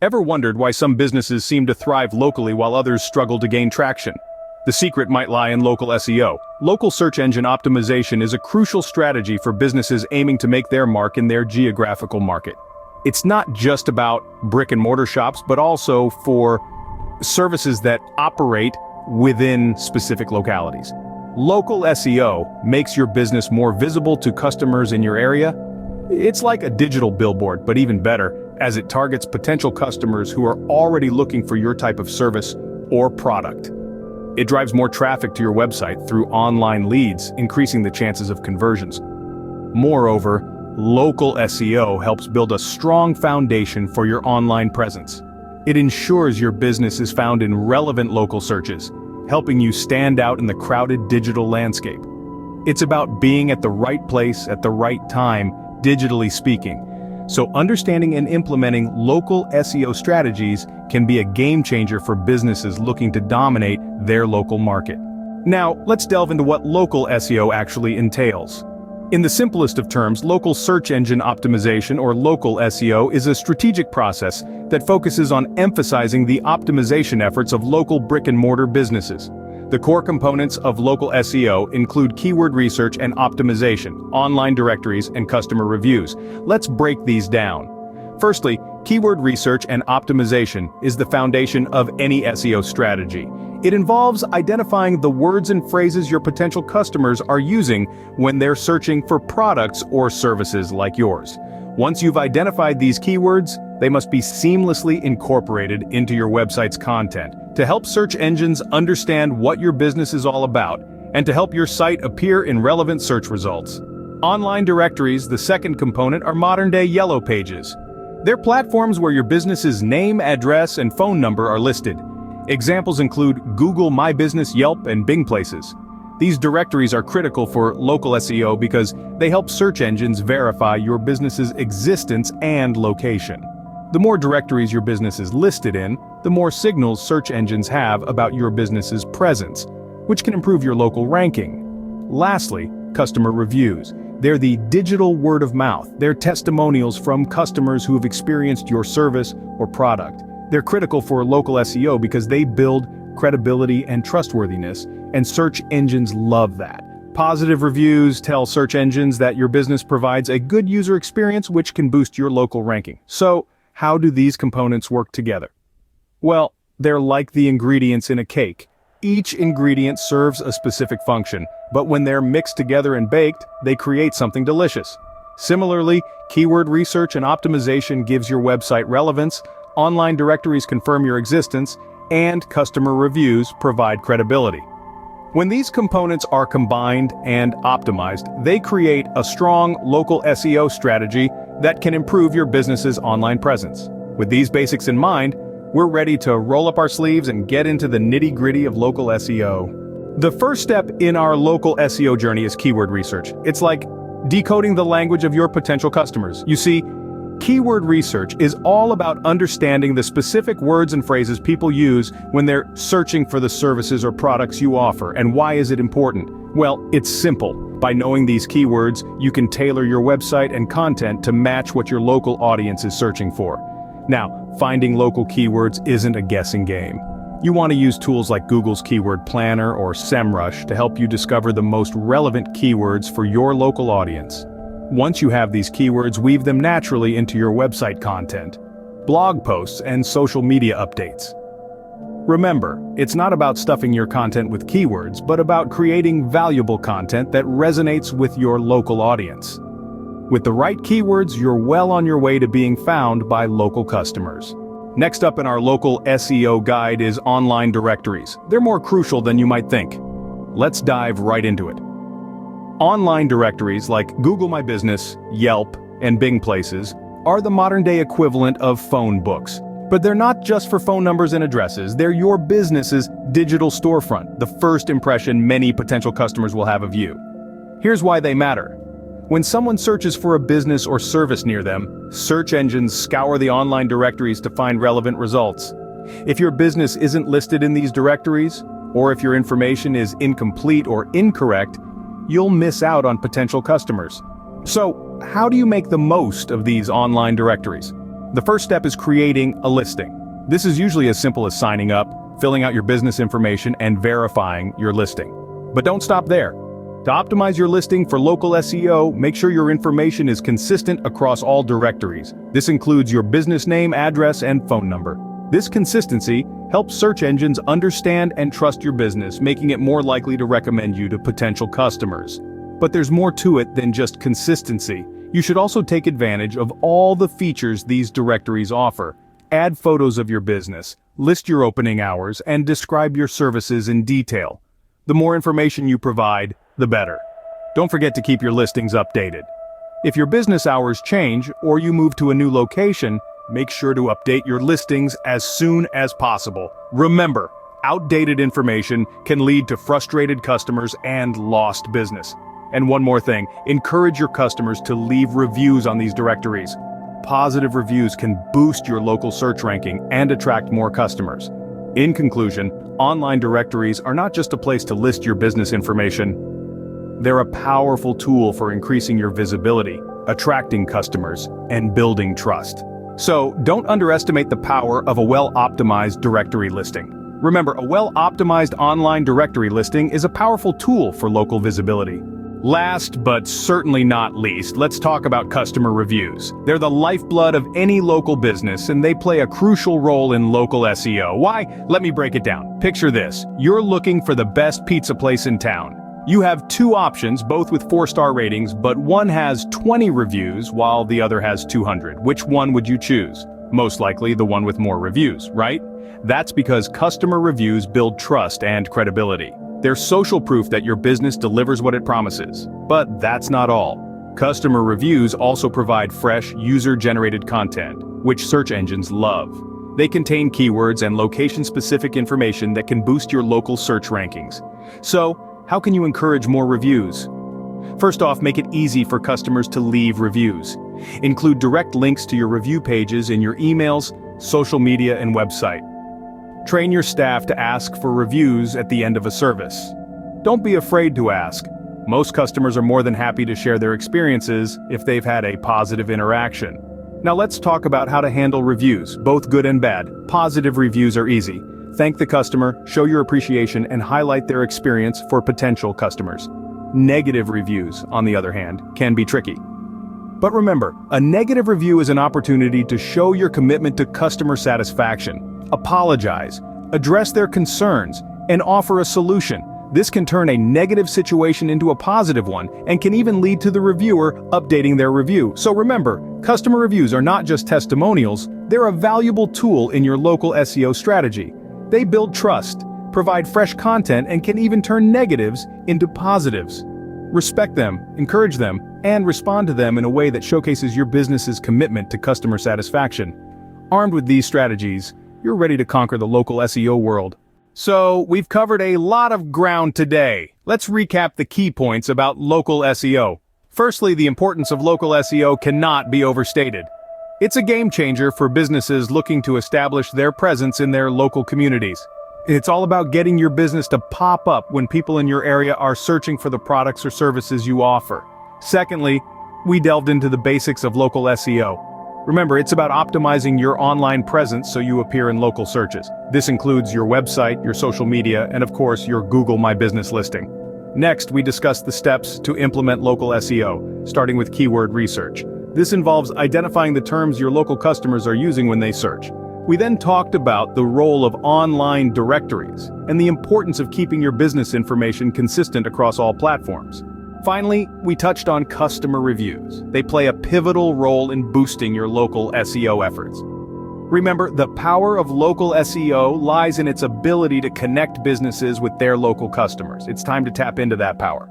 Ever wondered why some businesses seem to thrive locally while others struggle to gain traction? The secret might lie in local SEO. Local search engine optimization is a crucial strategy for businesses aiming to make their mark in their geographical market. It's not just about brick-and-mortar shops, but also for services that operate within specific localities. Local SEO makes your business more visible to customers in your area. It's like a digital billboard, but even better, as it targets potential customers who are already looking for your type of service or product. It drives more traffic to your website through online leads, increasing the chances of conversions. Moreover, local SEO helps build a strong foundation for your online presence. It ensures your business is found in relevant local searches, helping you stand out in the crowded digital landscape. It's about being at the right place at the right time, digitally speaking. So understanding and implementing local SEO strategies can be a game changer for businesses looking to dominate their local market. Now, let's delve into what local SEO actually entails. In the simplest of terms, local search engine optimization, or local SEO, is a strategic process that focuses on emphasizing the optimization efforts of local brick-and-mortar businesses. The core components of local SEO include keyword research and optimization, online directories, and customer reviews. Let's break these down. Firstly, keyword research and optimization is the foundation of any SEO strategy. It involves identifying the words and phrases your potential customers are using when they're searching for products or services like yours. Once you've identified these keywords, they must be seamlessly incorporated into your website's content to help search engines understand what your business is all about and to help your site appear in relevant search results. Online directories, the second component, are modern-day yellow pages. They're platforms where your business's name, address, and phone number are listed. Examples include Google My Business, Yelp, and Bing Places. These directories are critical for local SEO because they help search engines verify your business's existence and location. The more directories your business is listed in, the more signals search engines have about your business's presence, which can improve your local ranking. Lastly, customer reviews. They're the digital word of mouth. They're testimonials from customers who have experienced your service or product. They're critical for local SEO because they build credibility and trustworthiness, and search engines love that. Positive reviews tell search engines that your business provides a good user experience, which can boost your local ranking. So, how do these components work together? Well, they're like the ingredients in a cake. Each ingredient serves a specific function, but when they're mixed together and baked, they create something delicious. Similarly, keyword research and optimization gives your website relevance, online directories confirm your existence, and customer reviews provide credibility. When these components are combined and optimized, they create a strong local SEO strategy that can improve your business's online presence. With these basics in mind, we're ready to roll up our sleeves and get into the nitty-gritty of local SEO. The first step in our local SEO journey is keyword research. It's like decoding the language of your potential customers. You see, keyword research is all about understanding the specific words and phrases people use when they're searching for the services or products you offer. And why is it important? Well, it's simple. By knowing these keywords, you can tailor your website and content to match what your local audience is searching for. Now, finding local keywords isn't a guessing game. You want to use tools like Google's Keyword Planner or SEMrush to help you discover the most relevant keywords for your local audience. Once you have these keywords, weave them naturally into your website content, blog posts, and social media updates. Remember, it's not about stuffing your content with keywords, but about creating valuable content that resonates with your local audience. With the right keywords, you're well on your way to being found by local customers. Next up in our local SEO guide is online directories. They're more crucial than you might think. Let's dive right into it. Online directories like Google My Business, Yelp, and Bing Places are the modern-day equivalent of phone books. But they're not just for phone numbers and addresses, they're your business's digital storefront, the first impression many potential customers will have of you. Here's why they matter. When someone searches for a business or service near them, search engines scour the online directories to find relevant results. If your business isn't listed in these directories, or if your information is incomplete or incorrect, you'll miss out on potential customers. So, how do you make the most of these online directories? The first step is creating a listing. This is usually as simple as signing up, filling out your business information, and verifying your listing. But don't stop there. To optimize your listing for local SEO, make sure your information is consistent across all directories. This includes your business name, address, and phone number. This consistency helps search engines understand and trust your business, making it more likely to recommend you to potential customers. But there's more to it than just consistency. You should also take advantage of all the features these directories offer. Add photos of your business, list your opening hours, and describe your services in detail. The more information you provide, the better. Don't forget to keep your listings updated. If your business hours change or you move to a new location, make sure to update your listings as soon as possible. Remember, outdated information can lead to frustrated customers and lost business. And one more thing, encourage your customers to leave reviews on these directories. Positive reviews can boost your local search ranking and attract more customers. In conclusion, online directories are not just a place to list your business information. They're a powerful tool for increasing your visibility, attracting customers, and building trust. So, don't underestimate the power of a well-optimized directory listing. Remember, a well-optimized online directory listing is a powerful tool for local visibility. Last but certainly not least, let's talk about customer reviews. They're the lifeblood of any local business, and they play a crucial role in local SEO. Why? Let me break it down. Picture this. You're looking for the best pizza place in town. You have two options, both with 4-star ratings, but one has 20 reviews while the other has 200. Which one would you choose? Most likely the one with more reviews, right? That's because customer reviews build trust and credibility. They're social proof that your business delivers what it promises. But that's not all. Customer reviews also provide fresh, user-generated content, which search engines love. They contain keywords and location-specific information that can boost your local search rankings. So, how can you encourage more reviews? First off, make it easy for customers to leave reviews. Include direct links to your review pages in your emails, social media, and website. Train your staff to ask for reviews at the end of a service. Don't be afraid to ask. Most customers are more than happy to share their experiences if they've had a positive interaction. Now let's talk about how to handle reviews, both good and bad. Positive reviews are easy. Thank the customer, show your appreciation, and highlight their experience for potential customers. Negative reviews, on the other hand, can be tricky. But remember, a negative review is an opportunity to show your commitment to customer satisfaction. Apologize, address their concerns, and offer a solution. This can turn a negative situation into a positive one and can even lead to the reviewer updating their review. So remember, customer reviews are not just testimonials, they're a valuable tool in your local SEO strategy. They build trust, provide fresh content, and can even turn negatives into positives. Respect them, encourage them, and respond to them in a way that showcases your business's commitment to customer satisfaction. Armed with these strategies, you're ready to conquer the local SEO world. So, we've covered a lot of ground today. Let's recap the key points about local SEO. Firstly, the importance of local SEO cannot be overstated. It's a game changer for businesses looking to establish their presence in their local communities. It's all about getting your business to pop up when people in your area are searching for the products or services you offer. Secondly, we delved into the basics of local SEO. Remember, it's about optimizing your online presence so you appear in local searches. This includes your website, your social media, and of course, your Google My Business listing. Next, we discussed the steps to implement local SEO, starting with keyword research. This involves identifying the terms your local customers are using when they search. We then talked about the role of online directories and the importance of keeping your business information consistent across all platforms. Finally, we touched on customer reviews. They play a pivotal role in boosting your local SEO efforts. Remember, the power of local SEO lies in its ability to connect businesses with their local customers. It's time to tap into that power.